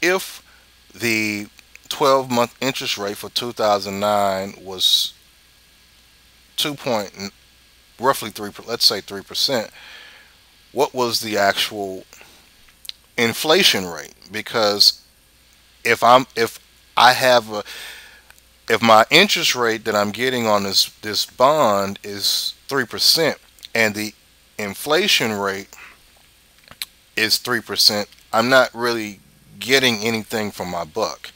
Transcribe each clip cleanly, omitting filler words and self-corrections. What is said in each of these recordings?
if the 12-month interest rate for 2009 was 2 point, roughly 3, let's say 3%, what was the actual inflation rate? Because if I have a if my interest rate that I'm getting on this bond is 3% and the inflation rate is 3%, I'm not really getting anything from my buck.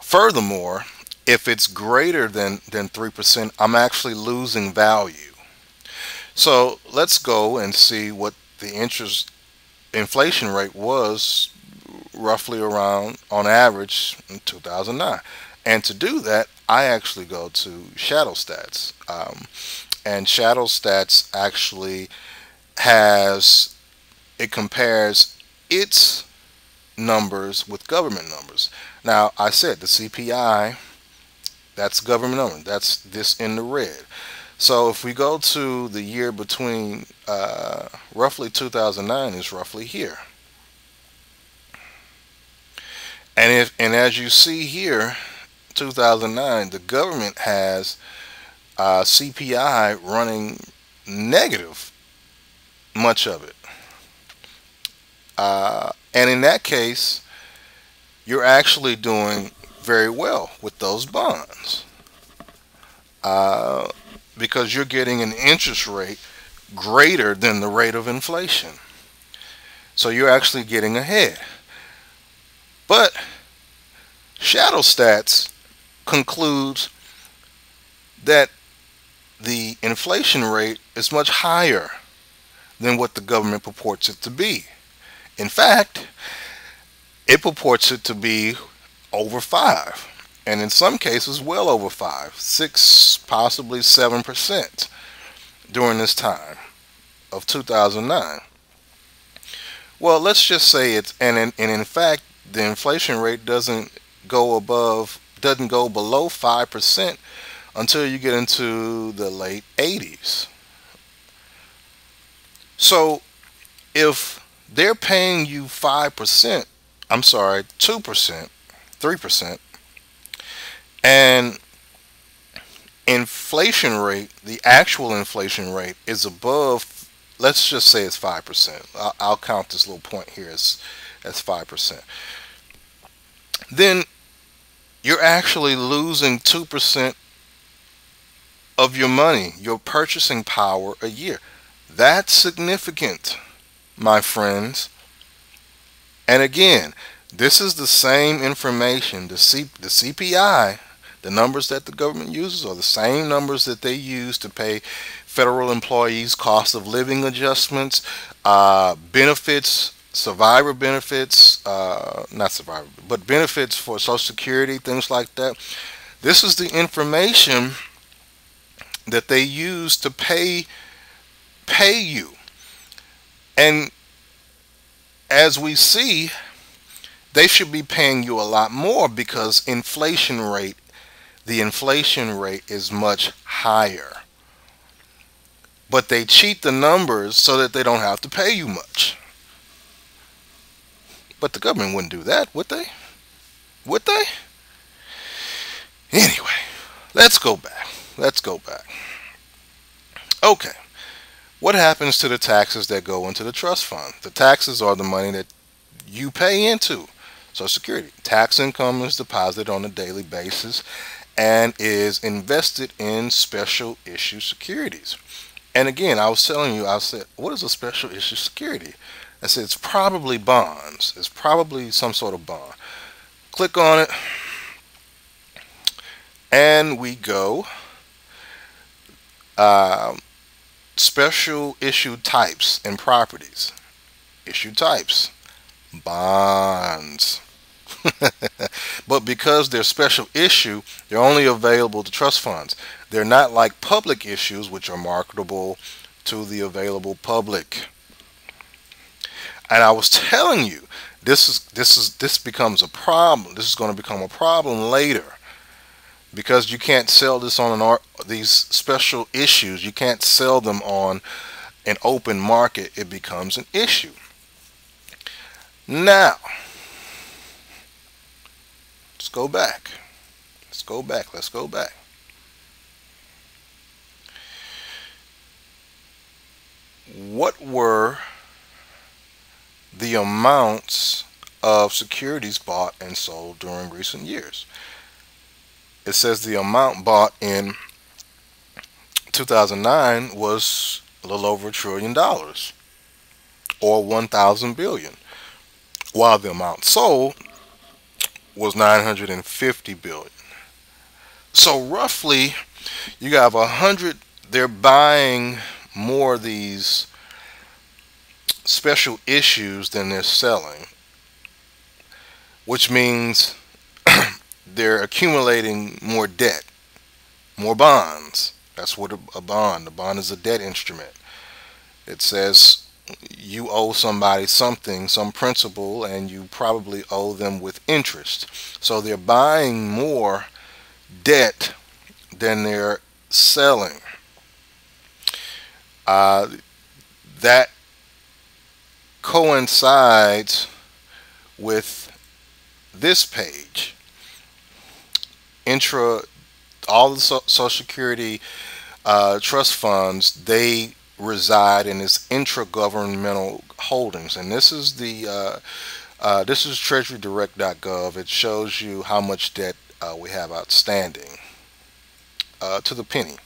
Furthermore, if it's greater than 3%, I'm actually losing value. So let's go and see what the interest inflation rate was roughly around on average in 2009. And to do that, I actually go to Shadow Stats. And Shadow Stats actually has, it compares its numbers with government numbers. Now, I said the CPI, that's government number. That's this in the red. So if we go to the year between roughly 2009 is roughly here. And as you see here, 2009, the government has CPI running negative, much of it. And in that case, you're actually doing very well with those bonds because you're getting an interest rate greater than the rate of inflation. So you're actually getting ahead. But Shadow Stats concludes that the inflation rate is much higher than what the government purports it to be. In fact, it purports it to be over 5, and in some cases well over 5, 6, possibly 7% during this time of 2009. Well, let's just say it's, and in fact, the inflation rate doesn't go below 5% until you get into the late 80s. So if they're paying you 5%, I'm sorry, 2%, 3%, and inflation rate, the actual inflation rate is above, let's just say it's 5%. I'll count this little point here as 5%. Then you're actually losing 2% of your money, your purchasing power a year. That's significant, my friends. And again, this is the same information. The CPI, the numbers that the government uses, are the same numbers that they use to pay federal employees cost of living adjustments, benefits, survivor benefits, not survivor, but benefits for Social Security, things like that. This is the information that they use to pay you. And as we see, they should be paying you a lot more because the inflation rate is much higher. But they cheat the numbers so that they don't have to pay you much. But the government wouldn't do that, would they? Would they? Anyway, let's go back. Okay. What happens to the taxes that go into the trust fund? The taxes are the money that you pay into Social Security. Tax income is deposited on a daily basis and is invested in special issue securities. And again, I was telling you, I said, what is a special issue security? I said, it's probably bonds. It's probably some sort of bond. Click on it, and we go. Special issue types and properties. Issue types. Bonds. But because they're special issue, they're only available to trust funds. They're not like public issues, which are marketable to the available public. And I was telling you, this becomes a problem. This is going to become a problem later because you can't sell this on these special issues. You can't sell them on an open market. It becomes an issue. Now, go back. Let's go back. Let's go back. What were the amounts of securities bought and sold during recent years? It says the amount bought in 2009 was a little over $1 trillion, or 1,000 billion, while the amount sold was 950 billion. So roughly, you have 100. They're buying more of these special issues than they're selling, which means they're accumulating more debt, more bonds. That's what a bond. A bond is a debt instrument. It says you owe somebody something, some principal, and you probably owe them with interest. So they're buying more debt than they're selling. That coincides with this page. All the Social Security trust funds, they reside in this intragovernmental holdings, and this is this is treasurydirect.gov. It shows you how much debt we have outstanding to the penny,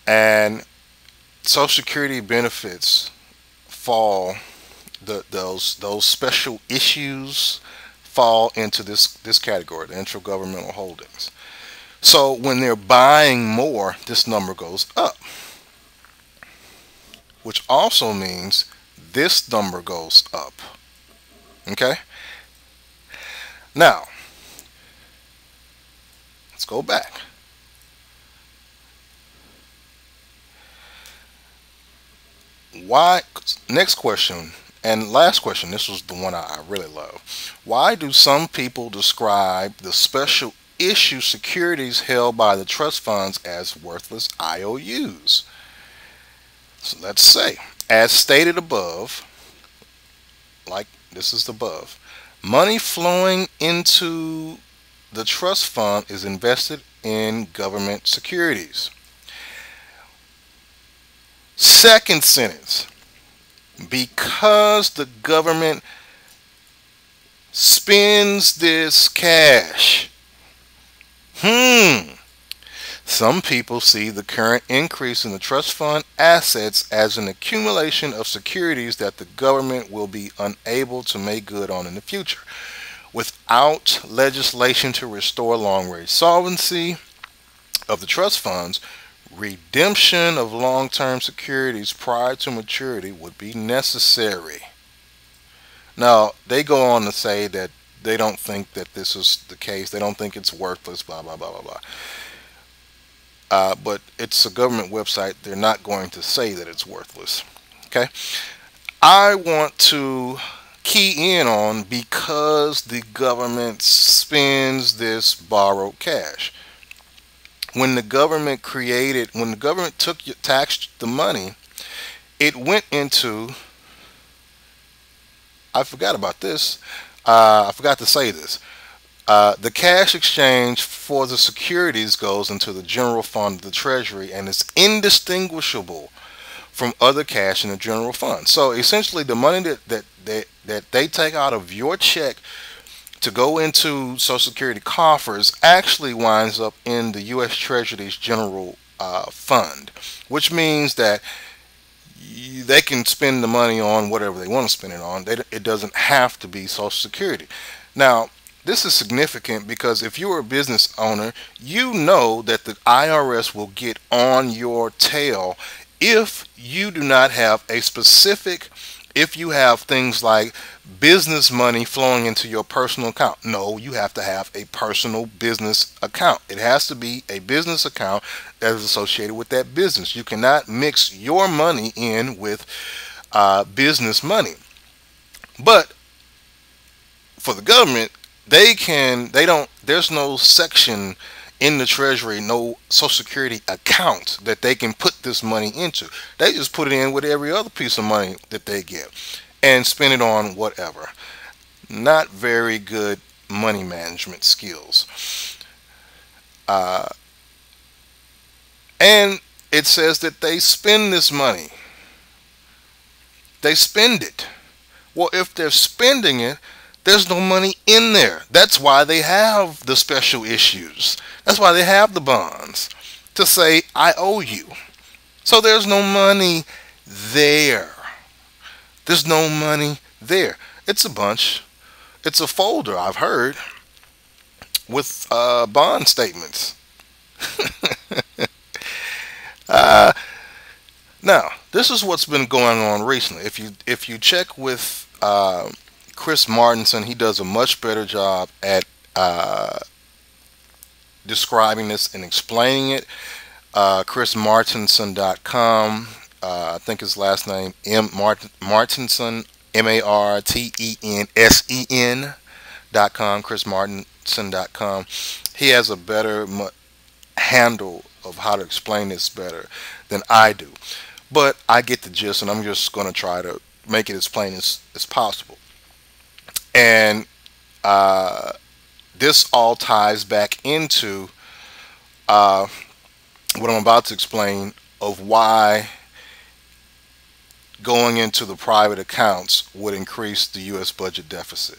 and Social Security benefits fall. Those special issues fall into this category, the intragovernmental holdings. So when they're buying more, this number goes up, which also means this number goes up. Okay? Now, let's go back. Why? Next question and last question. This was the one I really love. Why do some people describe the special issue securities held by the trust funds as worthless IOUs? So let's say, as stated above, like this is above, money flowing into the trust fund is invested in government securities. Second sentence, because the government spends this cash. Some people see the current increase in the trust fund assets as an accumulation of securities that the government will be unable to make good on in the future. Without legislation to restore long-range solvency of the trust funds, redemption of long-term securities prior to maturity would be necessary. Now, they go on to say that they don't think that this is the case. They don't think it's worthless, blah, blah, blah, blah, blah. But it's a government website. They're not going to say that it's worthless. Okay? I want to key in on because the government spends this borrowed cash. When the government taxed the money, it went into, I forgot about this, I forgot to say this, the cash exchange for the securities goes into the general fund of the Treasury and is indistinguishable from other cash in the general fund. So essentially the money that they take out of your check to go into Social Security coffers actually winds up in the U.S. Treasury's general fund, which means that they can spend the money on whatever they want to spend it on. It doesn't have to be Social Security. Now, this is significant because if you're a business owner, you know that the IRS will get on your tail if you do not have a specific, if you have things like business money flowing into your personal account. No, you have to have a personal business account. It has to be a business account that is associated with that business. You cannot mix your money in with business money. But for the government, there's no section in the Treasury, no Social Security account that they can put this money into. They just put it in with every other piece of money that they get and spend it on whatever. Not very good money management skills. And it says that they spend this money. They spend it. Well, if they're spending it, there's no money in there. That's why they have the special issues. That's why they have the bonds to say, I owe you. So there's no money there. There's no money there. It's a bunch. It's a folder, I've heard, with bond statements. Now, this is what's been going on recently. If you check with Chris Martinson, he does a much better job at describing this and explaining it. ChrisMartinson.com. I think his last name Martinson, MartinSen.com. ChrisMartinson.com. He has a better handle of how to explain this better than I do. But I get the gist, and I'm just going to try to make it as plain as possible. And this all ties back into what I'm about to explain of why going into the private accounts would increase the U.S. budget deficit.